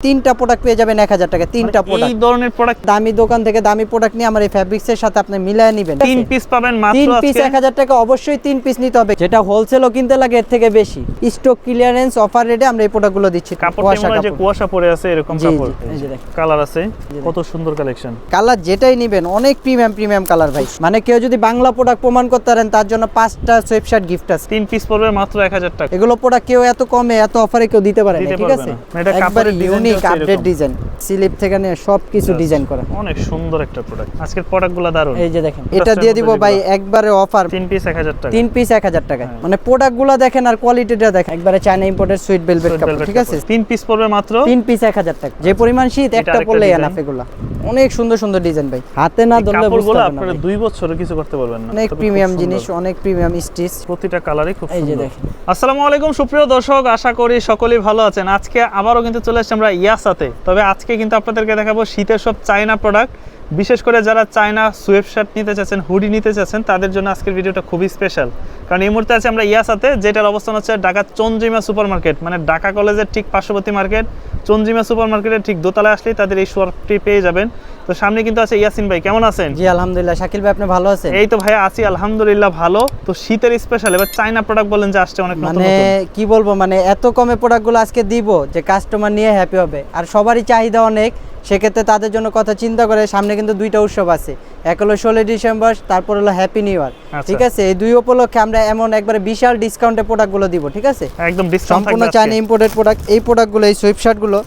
তিনটা প্রোডাক্ট পেয়ে যাবেন 1000 টাকা। তিনটা প্রোডাক্ট, এই ধরনের প্রোডাক্ট দামি দোকান থেকে দামি প্রোডাক্ট নিয়ে আমার এই ফ্যাব্রিক্সের সাথে আপনি মিলায় নেবেন। তিন পিস পাবেন মাত্র তিন পিস আজকে 1000 টাকা, অবশ্যই তিন পিস নিতে হবে। যেটা হোলসেলও কিনতে লাগে এর থেকে বেশি। স্টক ক্লিয়ারেন্স অফার রেটে আমরা এই প্রোডাক্টগুলো দিচ্ছি। কাপড়টা যে কুয়াশা পড়ে আছে এরকম কাপড়, এই যে দেখেন কালার আছে, কত সুন্দর কালেকশন। কালার যেটাই নেবেন অনেক প্রিমিয়াম কালার ভাই। মানে কেউ যদি বাংলা প্রোডাক্ট প্রমাণ করতে পারেন তার জন্য 5টা সোয়েবশার্ট গিফট আছে। তিন পিস পড়বে মাত্র 1000 টাকা। এগুলো প্রোডাক্ট কেউ এত কমে এত অফারে কেউ দিতে পারে না, ঠিক আছে? এটা কাপড়ের ইউনিক আপডেট ডিজাইন, স্লিপ থেকে নিয়ে সবকিছু ডিজাইন করা, অনেক সুন্দর একটা প্রোডাক্ট। আজকের প্রোডাক্টগুলো দারুণ। এই যে দেখেন এটা দিয়ে দিব ভাই একবারে অফার। তিন পিস 1000 টাকা। তিন পিস 1000 টাকা। মানে প্রোডাক্টগুলো দেখেন আর কোয়ালিটিটা দেখেন, একবারে চায়না ইম্পোর্টেড সুইট ভেলভেট কাপড়, ঠিক আছে? তিন পিস পড়বে মাত্র তিন পিস 1000 টাকা। যে পরিমাণ শীত একটা পরলে এনাফ। এগুলো অনেক সুন্দর ডিজাইন ভাই, হাতে না ধরলে বুঝতে পারবেন না। আপনারা 2 বছরে কিছু করতে পারবেন না। অনেক প্রিমিয়াম জিনিস, অনেক প্রিমিয়াম স্টিচ, প্রতিটা কালারই খুব সুন্দর। এই যে দেখেন। আসসালামু আলাইকুম সুপ্রিয় দর্শক, আশা করি সকলেই ভালো আছেন। আজকে আবারও কিন্তু চলে এসেছি আমরা ইয়াসাতে। তবে আজকে কিন্তু আপনাদেরকে দেখাবো শীতের সব চায়না প্রোডাক্ট। বিশেষ করে যারা চায়না সোয়েবশার্ট নিতে চাচ্ছেন, হুডি নিতে চাচ্ছেন, তাদের জন্য আজকের ভিডিওটা খুবই স্পেশাল। কারণ এই মুহূর্তে আছে আমরা ইয়াসাতে, যেটার অবস্থান হচ্ছে ঢাকা চন্দ্রিমা সুপার মার্কেট, মানে ঢাকা কলেজের ঠিক পার্শ্ববর্তী মার্কেট। চন্দ্রিমা সুপার মার্কেটের ঠিক দোতলায় আসলেই তাদের এই শপটি পেয়ে যাবেন। তো সামনে কিন্তু আছে ইয়াসিন ভাই, কেমন আছেন? জি আলহামদুলিল্লাহ। শাকিল ভাই আপনি ভালো আছেন? এই তো ভাই আছি আলহামদুলিল্লাহ ভালো। তো শীতের স্পেশাল এবার চায়না প্রোডাক্ট বলেন যে আসছে অনেক নতুন মানে কি বলবো, মানে এত কমে প্রোডাক্টগুলো আজকে দিব যে কাস্টমার নিয়ে হ্যাপি হবে। আর সবারই চাহিদা অনেক, সেক্ষেত্রে তাদের জন্য কথা চিন্তা করে সামনে কিন্তু দুইটা উৎসব আছে। এক হলো 16 ডিসেম্বর, তারপর হলো হ্যাপি নিউ ইয়ার, ঠিক আছে? এই দুই উপলক্ষে আমরা এমন একবারে বিশাল ডিসকাউন্টে প্রোডাক্টগুলো দিব, ঠিক আছে? একদম ডিসকাউন্ট থাকবে। সম্পূর্ণ চায়না ইম্পোর্টেড প্রোডাক্ট। এই প্রোডাক্টগুলো, এই সোয়েবশার্টগুলো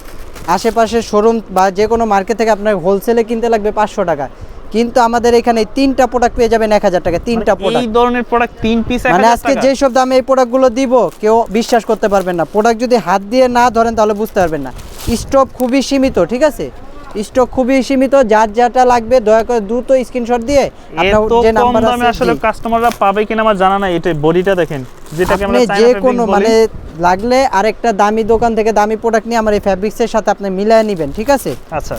আশেপাশে শোরুম বা যে কোনো মার্কেট থেকে আপনার হোলসেলে কিনতে লাগবে 500 টাকা, কিন্তু আমাদের এখানে তিনটা প্রোডাক্ট পেয়ে যাবেন 1000 টাকা। তিনটা প্রোডাক্ট, এই ধরনের প্রোডাক্ট তিন পিস 1000 টাকা। মানে আজকে যে সব দামে এই প্রোডাক্টগুলো দিব কেউ বিশ্বাস করতে পারবেন না। প্রোডাক্ট যদি হাত দিয়ে না ধরেন তাহলে বুঝতে পারবেন না। স্টক খুবই সীমিত, ঠিক আছে? স্টক খুবই সীমিত। যার যেটা লাগবে দয়া করে দ্রুত স্ক্রিনশট দিয়ে আপনার যে নাম্বার আছে, আসলে কাস্টমাররা পাবে কিনা আমার জানা নাই। এটা বডিটা দেখেন, যেটাকে আমরা চায়না যে ফেব্রিক কোনো বলি। মানে লাগলে আরেকটা দামি দোকান থেকে দামি প্রোডাক্ট নিয়ে আমার এই ফ্যাব্রিক্সের সাথে আপনি মিলায় নেবেন, ঠিক আছে? আচ্ছা,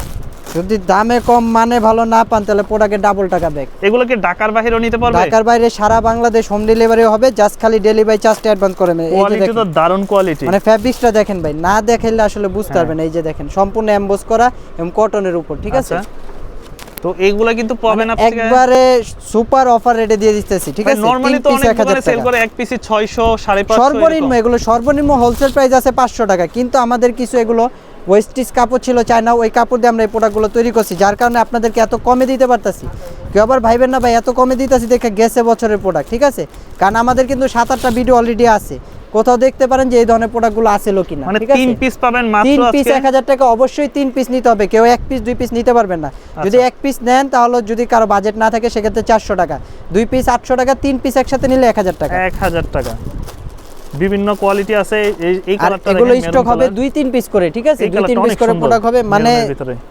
যদি দামে কম মানে ভালো না পান তাহলে প্রোডাক্টে ডাবল টাকা ব্যাক। এগুলো কি ঢাকার বাইরেও নিতে পারবে? ঢাকার বাইরে সারা বাংলাদেশ হোম ডেলিভারি হবে, জাস্ট খালি ডেলিভারি চার্জটা অ্যাডভান্স করে নেবেন। এই যে কোয়ালিটি তো দারুণ কোয়ালিটি। মানে ফ্যাব্রিক্সটা দেখেন ভাই, না দেখাইলে আসলে বুঝতে পারবেন না। এই যে দেখেন সম্পূর্ণ এমবোস করা এবং কটনের উপর, ঠিক আছে? তো এইগুলা কিন্তু পাবেন আপনি একবারে সুপার অফার রেটে দিয়ে দিতেছি, ঠিক আছে? নরমালি তো অনেক দোকানে সেল করে এক পিসে 600 550। সর্বনিম্ন এগুলো সর্বনিম্ন হোলসেল প্রাইস আছে 500 টাকা, কিন্তু আমাদের কিছু এগুলো ওয়েস্টিজ কাপড় ছিল চায়না, ওই কাপড় দিয়ে আমরা এই প্রোডাক্টগুলো তৈরি করছি, যার কারণে আপনাদেরকে এত কমে দিতে পারতাছি। কেউ আবার ভাইবেন না ভাই এত কমে দিতেছি দেখে গেছে বছরের প্রোডাক্ট, ঠিক আছে? কারণ আমাদের কিন্তু 7-8টা ভিডিও অলরেডি আছে, কোথাও দেখতে পারেন যে এই ধরনের প্রোডাক্টগুলো আছে কিনা, মানে ঠিক আছে? তিন পিস পাবেন মাত্র তিন আজকে। পিস 1000 টাকা, অবশ্যই তিন পিস নিতে হবে। কেউ এক পিস 2 পিস নিতে পারবেন না। যদি এক পিস নেন তাহলে যদি কারো বাজেট না থাকে সেক্ষেত্রে 400 টাকা, 2 পিস 800 টাকা, 3 পিস একসাথে নিলে 1000 টাকা। 1000 টাকা। বিভিন্ন কোয়ালিটি আছে। এই কালারটা এগুলো স্টক হবে 2-3 পিস করে, ঠিক আছে? 2-3 পিস করে প্রোডাক্ট হবে। মানে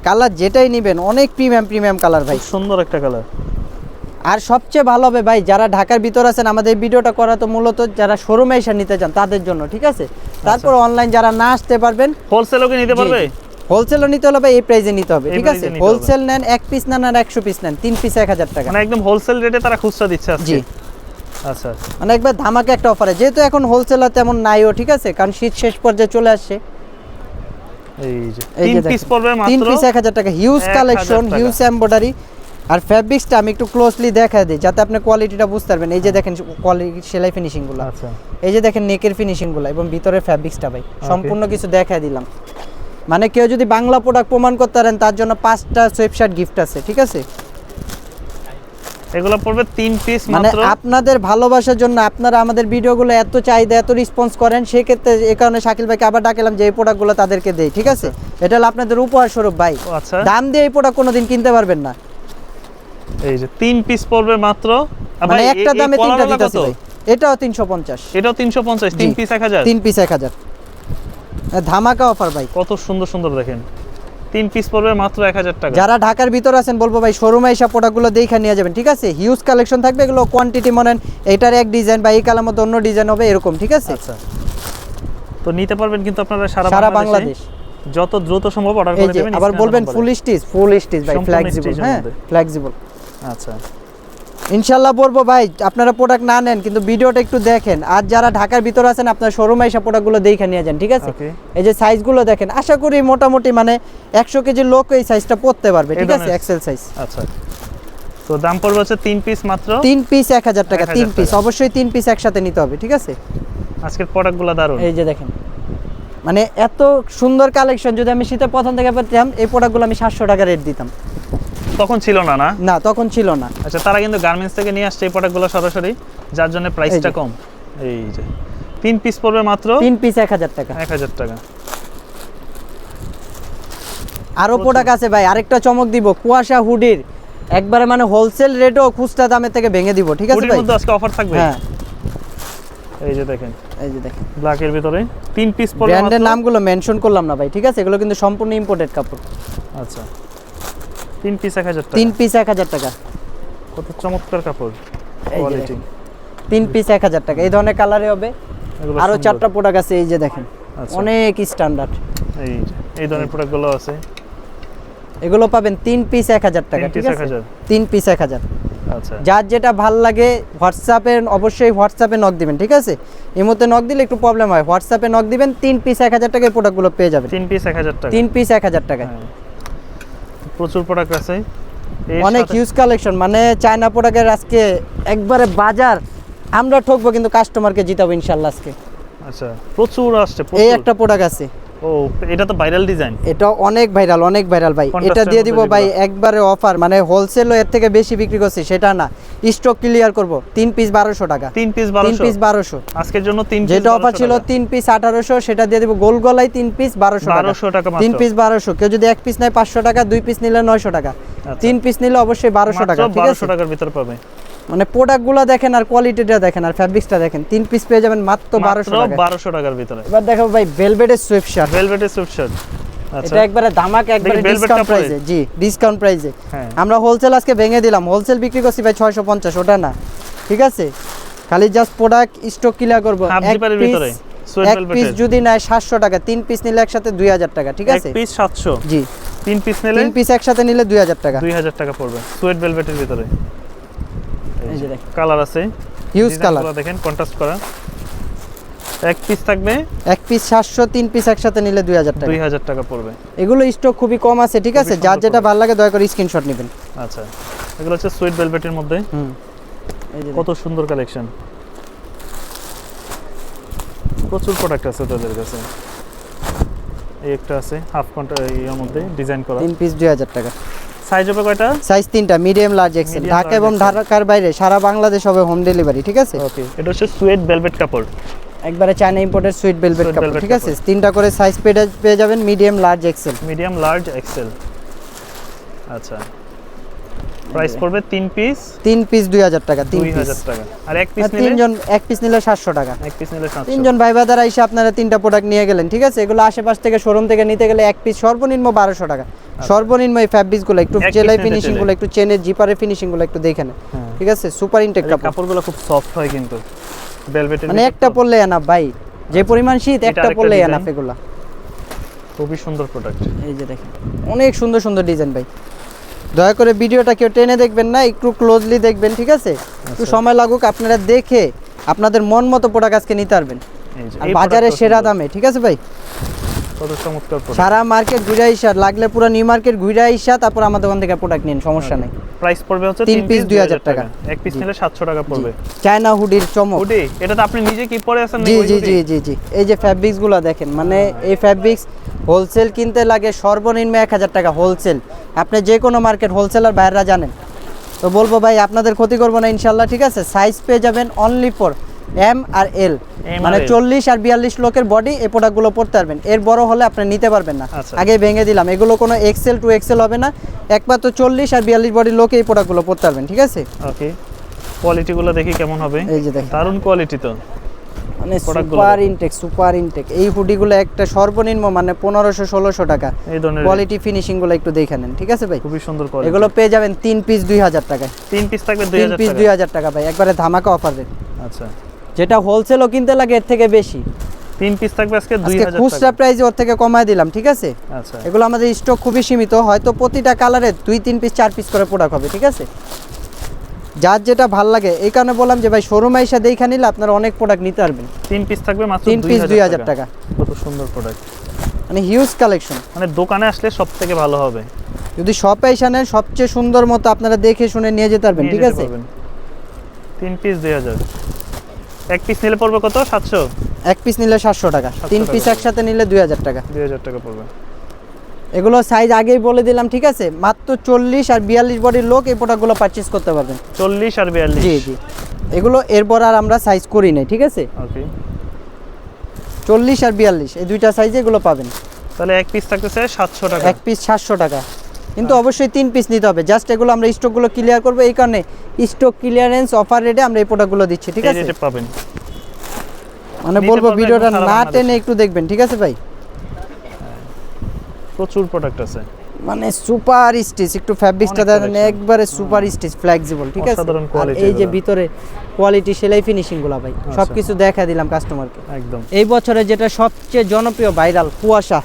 কালার যেটাই নেবেন অনেক প্রিমিয়াম কালার ভাই, সুন্দর একটা কালার। আর সবচেয়ে ভালো হবে ভাই যারা ঢাকার ভিতর আছেন, আমাদের ভিডিওটা করা তো মূলত যারা শোরুমে এসে নিতে চান তাদের জন্য, ঠিক আছে? তারপর অনলাইন যারা না আসতে পারবেন হোলসেলও কি নিতে পারবে? হোলসেলও নিতে হলে ভাই এই প্রাইসে নিতে হবে, ঠিক আছে? হোলসেল নেন, এক পিস নেন আর 100 পিস নেন, 3 পিস 1000 টাকা। মানে একদম হোলসেল রেটে তারা খুচরা দিচ্ছে আজকে। জি আচ্ছা, মানে একবার ধামাকা একটা অফারে, যেহেতু এখন হোলসেলার তেমন নাইও, ঠিক আছে? কারণ শীত শেষ পর্যায়ে চলে আসছে। এই যে তিন পিস পড়বে মাত্র 3 পিস 1000 টাকা। Huge collection, huge embroidery. আর ফ্যাব্রিক্সটা আমি একটু ক্লোজলি দেখাই দিই যাতে আপনি কোয়ালিটিটা বুঝতে পারবেন। এই যে দেখেন কোয়ালিটি, সেলাই ফিনিশিং গুলো, আচ্ছা, এই যে দেখেন নেকের ফিনিশিং গুলো এবং ভিতরের ফ্যাব্রিক্সটা ভাই সম্পূর্ণ কিছু দেখাই দিলাম। মানে কেউ যদি বাংলা প্রোডাক্ট প্রমাণ করতে পারেন তার জন্য 5টা সোয়েবশার্ট গিফট আছে, ঠিক আছে? এগুলো পড়বে 3 পিস মানে মাত্র। আপনাদের ভালোবাসার জন্য আপনারা আমাদের ভিডিওগুলো এত চাহিদা, এত রেসপন্স করেন, সেই ক্ষেত্রে এই কারণে শাকিল ভাইকে আবার ডাকলাম যে এই প্রোডাক্টগুলো তাদেরকে দেই, ঠিক আছে? এটা হলো আপনাদের উপহার স্বরূপ ভাই। আচ্ছা, দাম দিয়ে এই প্রোডাক্ট কোনোদিন কিনতে পারবেন না। এই যে 3 পিস পড়বে মাত্র। মানে একটা দামে তিনটা দিতেছি ভাই। এটাও 350, এটাও 350, 3 পিস 1000। 3 পিস 1000, ধামাকা অফার ভাই। কত সুন্দর দেখেন, 3 পিস পড়বে মাত্র 1000 টাকা। যারা ঢাকার ভিতর আছেন বলবো ভাই শোরুমে এসে প্রোডাক্টগুলো দেখে নিয়ে যাবেন, ঠিক আছে? হিউজ কালেকশন থাকবে, এগুলো কোয়ান্টিটি মনেন এটার এক ডিজাইন বা এই কালার মতো অন্য ডিজাইন হবে এরকম, ঠিক আছে? আচ্ছা, তো নিতে পারবেন কিন্তু আপনারা সারা বাংলাদেশ যত দ্রুত সম্ভব অর্ডার করে দিবেন। আবার বলবেন ফুল স্টিচ ভাই, ফ্লেক্সিবল, হ্যাঁ ফ্লেক্সিবল। আচ্ছা, ইনশাল্লাহ বলবো ভাই, আপনারা প্রোডাক্ট না নেন কিন্তু ভিডিওটা একটু দেখেন, আর যারা ঢাকার ভিতরে আছেন আপনার শোরুমে এসে প্রোডাক্টগুলো দেখে নিয়ে যান, ঠিক আছে? Okay. এই যে সাইজগুলো দেখেন, আশা করি মোটামুটি মানে 100 কেজির লোক এই সাইজটা পড়তে পারবে, ঠিক আছে? ধরনের- এক্সেল সাইজ। আচ্ছা, তো দাম পড়বে হচ্ছে 3 পিস মাত্র। 3 পিস 1000 টাকা, 1000 3 পিস টাকা। অবশ্যই 3 পিস একসাথে নিতে হবে, ঠিক আছে? আজকের প্রোডাক্টগুলো দারুণ। এই যে দেখেন, মানে এত সুন্দর কালেকশন, যদি আমি শীতের প্রথম থেকে পেতাম এই প্রোডাক্টগুলো আমি 700 টাকা রেট দিতাম। তখন ছিল না, না? না, তখন ছিল না। আচ্ছা, তারা কিন্তু গার্মেন্টস থেকে নিয়ে আসছে এই প্রোডাক্টগুলো সরাসরি, যার জন্য প্রাইসটা এই যে। কম। এই যে 3 পিস পড়বে মাত্র 3 পিস 1000 টাকা। 1000 টাকা। আরো প্রোডাক্ট আছে ভাই, আরেকটা চমক দিব, কুয়াশা হুডির একবারে মানে হোলসেল রেটও খুচরা দামের থেকে ভেঙে দিব, ঠিক আছে হুডির ভাই? মধ্যে আজকে অফার থাকবে। হ্যাঁ, এই যে দেখেন, এই যে দেখেন, ব্ল্যাকের ভিতরে 3 পিস পড়বে ব্র্যান্ডের মাত্র। নামগুলো মেনশন করলাম না ভাই, ঠিক আছে? এগুলো কিন্তু সম্পূর্ণ ইম্পোর্টেড কাপড়। আচ্ছা, 3 পিস 1000 টাকা। 3 পিস 1000 টাকা। কত চমৎকার কাপড়, এই যে কোয়ালিটি। দেখেন, 3 পিস 1000 টাকা। এই ধরনের কালারে হবে। এগুলো আরো সুন্দর। 4টা প্রোডাক্ট আছে, এই যে দেখেন, আচ্ছা। অনেক স্ট্যান্ডার্ড। এই যে এই ধরনের প্রোডাক্টগুলো আছে। এগুলো পাবেন 3 পিস 1000 টাকা, 3 ঠিক পিস আছে? 1000। 3 পিস 1000। আচ্ছা, যার যেটা ভাল লাগে হোয়াটসঅ্যাপে, অবশ্যই হোয়াটসঅ্যাপে নক দিবেন, ঠিক আছে? এই মুহূর্তে নক দিলে একটু প্রবলেম হয়, হোয়াটসঅ্যাপে নক দিবেন, 3 পিস 1000 টাকায় প্রোডাক্টগুলো পেয়ে যাবেন। 3 পিস 1000 টাকা। 3 পিস 1000 টাকায়। হ্যাঁ। প্রচুর প্রোডাক্ট আছে। এর অনেক সাথে- হিউজ কালেকশন, মানে চায়না প্রোডাক্টের আজকে একবারে বাজার আমরা ঠকবো কিন্তু কাস্টমারকে জিতাবো ইনশাল্লাহ আজকে। আচ্ছা, প্রচুর আসছে, এই প্রচুর। একটা প্রোডাক্ট আছে, ও, এটা তো ভাইরাল ডিজাইন। এটা অনেক ভাইরাল, অনেক ভাইরাল ভাই। Contrast এটা এর দিয়ে মধ্যে দিব ভাই যেগুলো। একবারে অফার, মানে হোলসেলও এর থেকে বেশি বিক্রি করছি সেটা না, স্টক ক্লিয়ার করব। 3 পিস 1200 টাকা। 3 পিস 3 1200। পিস 1200। আজকের জন্য 3 পিস যেটা অফার ছিল 3 পিস 1800, সেটা দিয়ে দিব গোল গলায় 3 পিস 1200 টাকা। 1200 টাকা মাত্র। 3 পিস 1200। কেউ যদি 1 পিস নেয় 500 টাকা, 2 পিস নিলে 900 টাকা, আচ্ছা। 3 পিস নিলে অবশ্যই 1200 টাকা, ঠিক আছে? 1200 টাকার ভিতর পাবে। মানে প্রোডাক্টগুলো দেখেন আর কোয়ালিটিটা দেখেন আর ফ্যাব্রিক্সটা দেখেন, 3 পিস পেয়ে যাবেন মাত্র 1200 টাকা। 1200 টাকার ভিতরে। এবার দেখাবো ভাই ভেলভেটের সুইফট শার্ট। ভেলভেটের সুইট শার্ট। আচ্ছা, এটা একবারে ধামাক, একবারে দেখি velvet ডিসকাউন্ট কাপড়ে? প্রাইসে। জি, ডিসকাউন্ট প্রাইসে। হ্যাঁ। আমরা হোলসেল আজকে ভেঙে দিলাম, হোলসেল বিক্রি করছি ভাই 650, ওটা না, ঠিক আছে? খালি জাস্ট প্রোডাক্ট স্টক ক্লিয়ার করব। হাফ জিপারের ভিতরে সুইট এক পিস ভেলভেটের। যদি নেয় 700 টাকা, 3 পিস নিলে একসাথে 2000 টাকা, ঠিক আছে? এক পিস 700। জি, 3 পিস নিলে 3 পিস একসাথে নিলে 2000 টাকা। 2000 টাকা পড়বে সুইট ভেলভেটের ভিতরে। এই যে দেখেন, কালার আছে, হিউজ কালার। ডিজাইনগুলো দেখেন, কন্ট্রাস্ট করা। এক পিস থাকবে এক পিস 700, 3 পিস একসাথে নিলে 2000 টাকা। 2000 টাকা পড়বে। এগুলো স্টক খুবই কম আছে, ঠিক আছে? খুবই যার সুন্দর যেটা product। ভালো লাগে দয়া করে স্ক্রিনশট নেবেন। আচ্ছা, এগুলো হচ্ছে সুইট ভেলভেটের মধ্যে। হুম, এই যে কত সুন্দর কালেকশন, প্রচুর প্রোডাক্ট আছে তাদের কাছে। এই একটা আছে হাফ কন্ট্রা এর মধ্যে ডিজাইন করা। 3 পিস 2000 টাকা। সাইজ হবে কয়টা? সাইজ 3টা, medium large Excel. Medium, Dhaka large, এবং XL। ঢাকার বাইরে সারা বাংলাদেশ হবে হোম ডেলিভারি, ঠিক আছে? ওকে, এটা হচ্ছে সুইট ভেলভেট কাপড়। একবারে China imported sweet velvet Sweet কাপড়, velvet ঠিক আছে? কাপড়। 3টা করে সাইজ পেয়ে যাবেন, medium large Excel. Medium large Excel. আচ্ছা, প্রাইস পড়বে 3 পিস 3 পিস 2000 টাকা, 3 পিস। 2000 টাকা। আর এক পিস নিলে তিনজন এক পিস নিলে 700 টাকা। এক পিস নিলে 700। তিনজন ভাই বাদারা এসে আপনারা 3টা প্রোডাক্ট নিয়ে গেলেন, ঠিক আছে? এগুলো আশেপাশ থেকে শোরুম থেকে নিতে গেলে এক পিস সর্বনিম্ন 1200 টাকা। সর্বনিম্ন এই ফ্যাব্রিক্সগুলো একটু এক piece জেলাই নিতে ফিনিশিং গুলো, একটু চেনের জিপারের ফিনিশিং গুলো একটু দেখে নেন, হ্যাঁ। ঠিক আছে? সুপার ইনটেক এই কাপড়, কাপড়গুলো খুব সফট হয় কিন্তু ভেলভেটের। মানে একটা পরলে এনাফ ভাই, যে পরিমাণ শীত এটা একটা আরেকটা পরলে design। এনাফ এগুলা। খুবই সুন্দর প্রোডাক্ট। এই যে দেখেন, অনেক সুন্দর সুন্দর ডিজাইন ভাই। দয়া করে ভিডিওটা কেউ টেনে দেখবেন না, একটু ক্লোজলি দেখবেন, ঠিক আছে? একটু আচ্ছা। সময় লাগুক, আপনারা দেখে আপনাদের মন মতো প্রোডাক্ট আজকে নিতে পারবেন এই যে আর এই বাজারে product-টা সেরা সুন্দর। দামে, ঠিক আছে ভাই? কত চমৎকার প্রোডাক্ট। সারা মার্কেট ঘুরে আইসা, লাগলে পুরো নিউ মার্কেট ঘুরে আইসা তারপর আমাদের দোকান থেকে প্রোডাক্ট নিন, সমস্যা নেই। প্রাইস পড়বে হচ্ছে 3 পিস 2000 টাকা। এক পিস নিলে 700 টাকা পড়বে। চায়না হুডির চমক। ওডি, এটা তো আপনি নিজে কি পরে আছেন জি নাকি? জি জি জি জি, এই যে ফ্যাব্রিক্স গুলো দেখেন, মানে এই ফ্যাব্রিক্স হোলসেল কিনতে লাগে সর্বনিম্ন 1000 টাকা হোলসেল। আপনি যে কোনো মার্কেট হোলসেলার বাইরেরা জানেন, তো বলবো ভাই আপনাদের ক্ষতি করবো না ইনশাল্লাহ, ঠিক আছে? সাইজ পেয়ে যাবেন অনলি ফর এম আর এল, M মানে আর L। 40 আর 42 লোকের বডি এই প্রোডাক্টগুলো পড়তে পারবেন। এর বড় হলে আপনি নিতে পারবেন না, আচ্ছা। আগে ভেঙে দিলাম। এগুলো কোনো এক্সেল টু এক্সেল হবে না, একমাত্র 40 আর 42 বডির লোকে এই প্রোডাক্টগুলো পড়তে পারবেন, ঠিক আছে? ওকে, কোয়ালিটিগুলো দেখি কেমন হবে। এই যে দেখেন, দারুণ কোয়ালিটি তো। মানে প্রোডাক্টগুলো সুপার দেখেন। Intake, super intake. এই হুডিগুলো একটা সর্বনিম্ন মানে 1500-1600 টাকা। এই ধরনের কোয়ালিটি ফিনিশিং গুলো একটু দেখে নেন, ঠিক আছে ভাই? খুবই সুন্দর কোয়ালিটি। এগুলো পেয়ে যাবেন 3 পিস 2000 টাকায়। 3 পিস থাকবে 3 2000 পিস টাকা। 2000 টাকা ভাই, একবারে ধামাকা অফার রেট। আচ্ছা, যেটা হোলসেলও কিনতে লাগে এর থেকে বেশি, 3 পিস থাকবে আজকে আজকে 2000 খুচরা টাকা। প্রাইসে ওর থেকে কমায় দিলাম, ঠিক আছে? আচ্ছা, এগুলো আমাদের স্টক খুবই সীমিত, হয়তো প্রতিটা কালারে 2, 3 পিস 4 পিস করে প্রোডাক্ট হবে, ঠিক আছে? যার যেটা ভাল লাগে এই কারণে বললাম যে ভাই শোরুমে এসে দেখা নিলে আপনারা অনেক প্রোডাক্ট নিতে পারবেন। 3 পিস থাকবে মাত্র 3 পিস 2000 টাকা। কত সুন্দর প্রোডাক্ট, মানে হিউজ কালেকশন। মানে দোকানে আসলে সবথেকে ভালো হবে। যদি শপে এসে নেন সবচেয়ে সুন্দর মতো আপনারা দেখে শুনে নিয়ে যেতে পারবেন, ঠিক আছে? 3 পিস 2000, এক পিস নিলে পড়বে কত? 700। এক পিস নিলে 700 টাকা, 3 পিস একসাথে নিলে 2000 টাকা। 2000 টাকা পড়বে। এগুলো সাইজ আগেই বলে দিলাম, ঠিক আছে? মাত্র 40 আর 42 বডির লোক এই প্রোডাক্টগুলো পারচেজ করতে পারবেন। 40 আর 42। জি জি, এগুলো এরপর আর আমরা সাইজ করি নাই, ঠিক আছে? ওকে, 40 আর 42 এই দুইটা সাইজে এগুলো পাবেন। তাহলে এক পিস থাকতেছে 700 টাকা। এক পিস 700 টাকা, কিন্তু অবশ্যই 3 পিস নিতে হবে। জাস্ট এগুলো আমরা স্টকগুলো ক্লিয়ার করব, এই কারণে স্টক ক্লিয়ারেন্স অফার রেটে আমরা এই প্রোডাক্টগুলো দিচ্ছি, ঠিক আছে? এই রেটে পাবেন। মানে নিতে বলবো পারবেন ভিডিওটা সারা না বাংলাদেশে। টেনে একটু দেখবেন, ঠিক আছে ভাই? প্রচুর প্রোডাক্ট আছে, মানে সুপার স্টিচ, একটু ফ্যাব্রিক্সটা অনেক দেখেন, collection। একবারে সুপার স্টিচ, ফ্লেক্সিবল, ঠিক আছে? অসাধারণ আর quality এই যে এগুলো। ভিতরে কোয়ালিটি, সেলাই, ফিনিশিং গুলো ভাই আচ্ছা। সবকিছু দেখা দিলাম কাস্টমারকে। একদম। এই বছরে যেটা সবচেয়ে জনপ্রিয় ভাইরাল কুয়াশা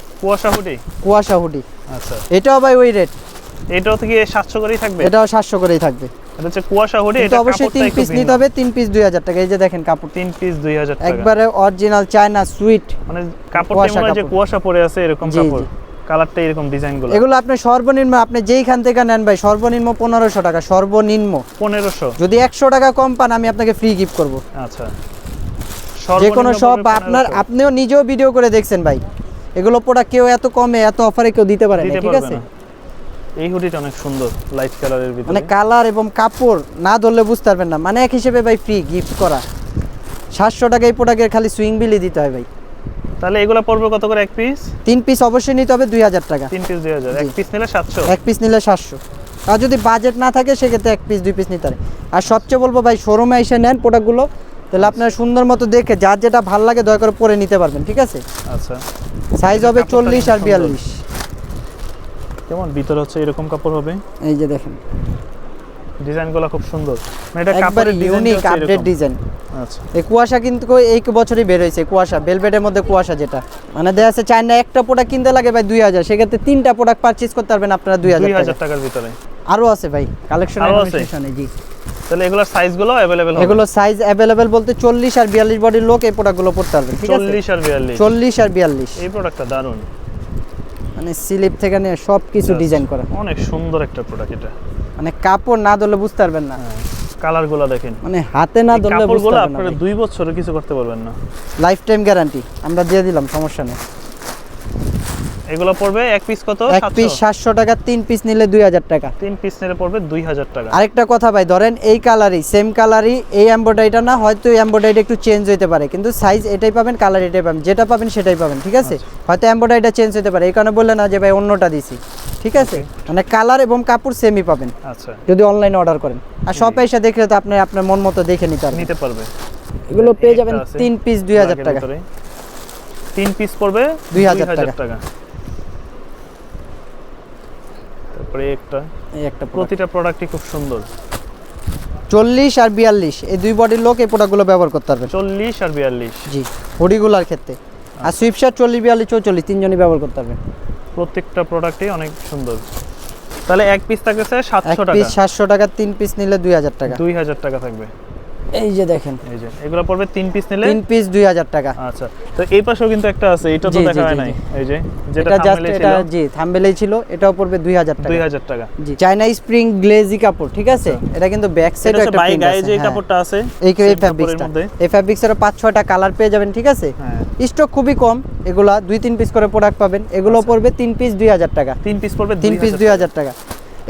হুডি। কুয়াশা হুডি, আচ্ছা, এটাও ভাই ওই রেট, এটাও থেকে 700 করেই থাকবে। এটাও 700 করেই থাকবে। এটা হচ্ছে কুয়াশা হুডি, কিন্তু এটা অবশ্যই 3 পিস নিতে হবে, 3 পিস 2000 টাকা। এই যে দেখেন কাপড়, 3 পিস 2000 টাকা। একবারে অরিজিনাল চায়না সুইট, মানে কাপড়টা কুয়াশা মনে হয় যে কাপড়। কুয়াশা পরে আছে এরকম জি, কাপড়, জি। কালারটা এরকম ডিজাইনগুলো। এগুলো আপনি সর্বনিম্ন আপনি যেইখান থেকে নেন ভাই সর্বনিম্ন 1500 টাকা, সর্বনিম্ন। 1500। যদি 100 টাকা কম পান আমি আপনাকে ফ্রি গিফট করব। আচ্ছা, যে কোনো সর্বনিম্ন সব পড়বে আপনার 1500 আপনিও নিজেও ভিডিও করে দেখছেন ভাই, এগুলো প্রোডাক্ট কেউ এত কমে এত অফারে কেউ দিতে পারে না, দিতে ঠিক পারবে আছে? না। এই হুডিটা অনেক সুন্দর, লাইট কালারের ভিতরে। মানে কালার এবং কাপড় না ধরলে বুঝতে পারবেন না, মানে এক হিসেবে ভাই ফ্রি গিফট করা। 700 টাকা এই প্রোডাক্টের খালি সুইং বিলই দিতে হয় ভাই। তাহলে এগুলো পড়বে কত করে এক পিস? 3 পিস অবশ্যই নিতে হবে 2000 টাকা, 3 পিস 2000, এক জি। পিস নিলে 700। এক পিস নিলে 700। আর যদি বাজেট না থাকে সেক্ষেত্রে 1 পিস 2 পিস নিতে হবে। আর সবচেয়ে বলবো ভাই শোরুমে এসে নেন প্রোডাক্টগুলো, তাহলে আপনার সুন্দর মতো দেখে যার যেটা ভালো লাগে দয়া করে পরে নিতে পারবেন, ঠিক আছে? আচ্ছা, সাইজ হবে কাপড়টা 40 আর সুন্দর। 42। কেমন ভিতরে হচ্ছে এরকম কাপড় হবে, এই যে দেখেন ডিজাইনগুলো খুব সুন্দর। মানে এটা একবারে কাপড়ের ডিজাইনটা ইউনিক হচ্ছে আপডেট এরকম। ডিজাইন। আচ্ছা, এই কুয়াশা কিন্তু এই বছরই বের হয়েছে, কুয়াশা ভেলভেটের মধ্যে কুয়াশা, যেটা মানে দেখা যাচ্ছে চায়না একটা প্রোডাক্ট কিনতে লাগে ভাই 2000, সেক্ষেত্রে 3টা প্রোডাক্ট পারচেজ করতে পারবেন আপনারা 2000 টাকা। 2000 টাকার ভিতরে আরো আছে ভাই কালেকশন, আরো আছে? জি। তাহলে এগুলোর সাইজগুলো अवेलेबल হবে? এগুলো সাইজ अवेलेबल বলতে 40 আর 42 বডির লোক এই প্রোডাক্টগুলো পড়তে পারবেন, ঠিক আছে? 40 আর 42। 40 আর 42, এই প্রোডাক্টটা দারুণ, মানে স্লিপ থেকে নিয়ে সব কিছু ডিজাইন করা, অনেক সুন্দর একটা প্রোডাক্ট এটা। মানে কাপড় না ধরলে বুঝতে পারবেন না, কালারগুলো দেখেন, মানে হাতে না ধরলে বুঝতে কাপড়গুলো পারবেন আপনারা না। 2 বছরে কিছু করতে পারবেন না। লাইফ টাইম গ্যারান্টি আমরা দিয়ে দিলাম, সমস্যা নেই। এগুলো পড়বে এক পিস কত? এক পিস 700 টাকা, 3 পিস নিলে 2000 টাকা। 3 পিস নিলে পড়বে 2000 টাকা। আরেকটা কথা ভাই, ধরেন এই কালারই সেম কালারই এই এমব্রয়ডারিটা না, হয়তো এই এমব্রয়ডারিটা একটু চেঞ্জ হতে পারে, কিন্তু সাইজ এটাই পাবেন, কালার এটাই পাবেন, যেটা পাবেন সেটাই পাবেন, ঠিক আছে? হয়তো এমব্রয়ডারিটা চেঞ্জ হতে পারে, এই কারণে বললে না যে ভাই অন্যটা দিছি, ঠিক আছে? মানে কালার এবং কাপড় সেমই পাবেন আচ্ছা, যদি অনলাইনে অর্ডার করেন। আর শপে এসে দেখলে তো আপনি আপনার মন মতো দেখে নিতে পারবেন। নিতে পারবে। এগুলো পেয়ে একটা যাবেন আছে, 3 পিস 2000 টাকা। 3 পিস পড়বে 2000 টাকা। তারপরে একটা, এই একটা product। প্রতিটা প্রোডাক্টই খুব সুন্দর। 40 আর 42 এই দুই বডির লোক এই প্রোডাক্টগুলো ব্যবহার করতে পারবেন, 40 আর 42। জি, হুডিগুলোর ক্ষেত্রে। আর সুইপশার্ট 40 42 44 তিনজনই ব্যবহার করতে পারবেন। প্রত্যেকটা প্রোডাক্টই অনেক সুন্দর। তাহলে এক পিস থাকতেছে এক 700 টাকা, পিস 700 টাকা, 3 পিস নিলে 2000 টাকা। 2000 টাকা থাকবে। এই যে দেখেন এই যে এগুলো পড়বে 3 পিস নিলে। 3 পিস 2000 টাকা। আচ্ছা, তো এই পাশেও কিন্তু একটা আছে, এটা তো জি, জি, দেখা হয় জি, নাই। জি। এই যে যেটা এটা জাস্ট থাম্বনেলে এটা ছিল, জি থাম্বনেলেই ছিল, এটাও পড়বে 2000 টাকা। 2000 টাকা। জি, চায়না স্প্রিং গ্লেজি কাপড়, ঠিক আছে? এটা কিন্তু ব্যাক এটা সাইডে হচ্ছে একটা বাই প্রিন্ট গায়ে আছে, যে হ্যাঁ। কাপড়টা আছে, এই same কাপড়ের ফ্যাব্রিক্সটা, মধ্যে। এই ফ্যাব্রিক্সের 5-6টা কালার পেয়ে যাবেন, ঠিক আছে? হ্যাঁ, স্টক খুবই কম, এগুলা 2-3 পিস করে প্রোডাক্ট পাবেন। এগুলো পড়বে 3 পিস 2000 টাকা। 3 পিস পড়বে 3 পিস 2000 টাকা।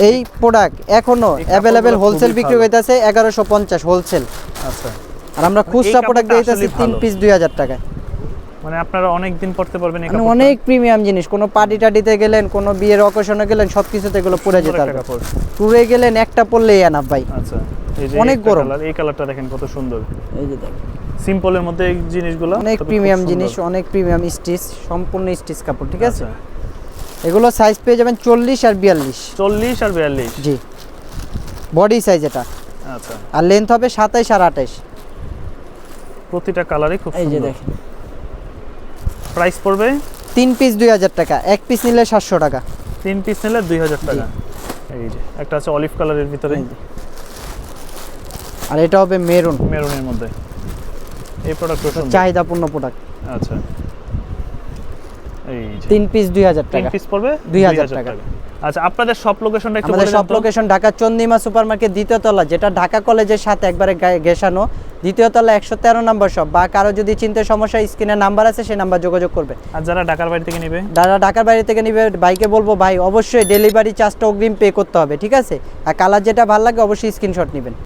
এই প্রোডাক্ট এখনো এই কাপড়গুলো অ্যাভেলেবেল খুবই হোলসেল বিক্রি ভালো। হইতাছে 1150 হোলসেল, আচ্ছা, আর আমরা খুচরা প্রোডাক্ট কাপড়টা দিতেছি আসলেই 3 ভালো। পিস 2000 টাকায়। মানে আপনারা অনেক দিন পড়তে পারবেন এই মানে কাপড়টা। অনেক প্রিমিয়াম জিনিস, কোনো পার্টি টাটিতে গেলেন, কোনো বিয়ের অকেশনে গেলেন, সবকিছুতে এগুলো পরে সুন্দর যেতে একটা পারবে। কাপড়। ট্যুরে গেলেন একটা পরলেই এনাফ ভাই। আচ্ছা, এই যে অনেক একটা গরম। কালার, এই কালারটা দেখেন কত সুন্দর। এই যে দেখেন সিম্পলের মধ্যে এই জিনিসগুলো অনেক তবে খুব প্রিমিয়াম সুন্দর। জিনিস, অনেক প্রিমিয়াম স্টিচ, সম্পূর্ণ স্টিচ কাপড়, ঠিক আছে? আচ্ছা, এগুলো সাইজ পেয়ে যাবেন 40 আর 42। 40 আর 42। জি, বডি সাইজ এটা, আচ্ছা, আর লেন্থ হবে 27 আর 28। প্রতিটা কালারই খুব এই যে সুন্দর। দেখেন প্রাইস পড়বে 3 পিস 2000 টাকা, এক পিস নিলে 700 টাকা। 3 পিস নিলে 2000 টাকা। এই যে একটা আছে অলিভ কালারের ভিতরে, এই যে। আর এটা হবে মেরুন, মেরুনের মধ্যে। এই প্রোডাক্ট চাহিদাপূর্ণ প্রোডাক্ট। আচ্ছা, এই যে 3 পিস 2000 তিন টাকা। পিস পড়বে 2000 টাকা। আচ্ছা, আপনাদের শপ লোকেশনটা একটু আমাদের বলে সব দেন তো। লোকেশন ঢাকা চন্দিমা সুপারমার্কেট দ্বিতীয় তলা, যেটা ঢাকা কলেজের সাথে একবারে ঘেষানো, দ্বিতীয় তলা 113 নম্বর শপ। বা কারো যদি চিনতে সমস্যা, স্ক্রিনে নাম্বার আছে, সেই নাম্বার যোগাযোগ করবে। আর যারা ঢাকার বাইরে থেকে নেবে, যারা ঢাকার বাইরে থেকে নিবে, বাইকে বলবো ভাই অবশ্যই ডেলিভারি চার্জটা অগ্রিম পে করতে হবে, ঠিক আছে? আর কালার যেটা ভালো লাগে অবশ্যই স্ক্রিনশট নেবেন।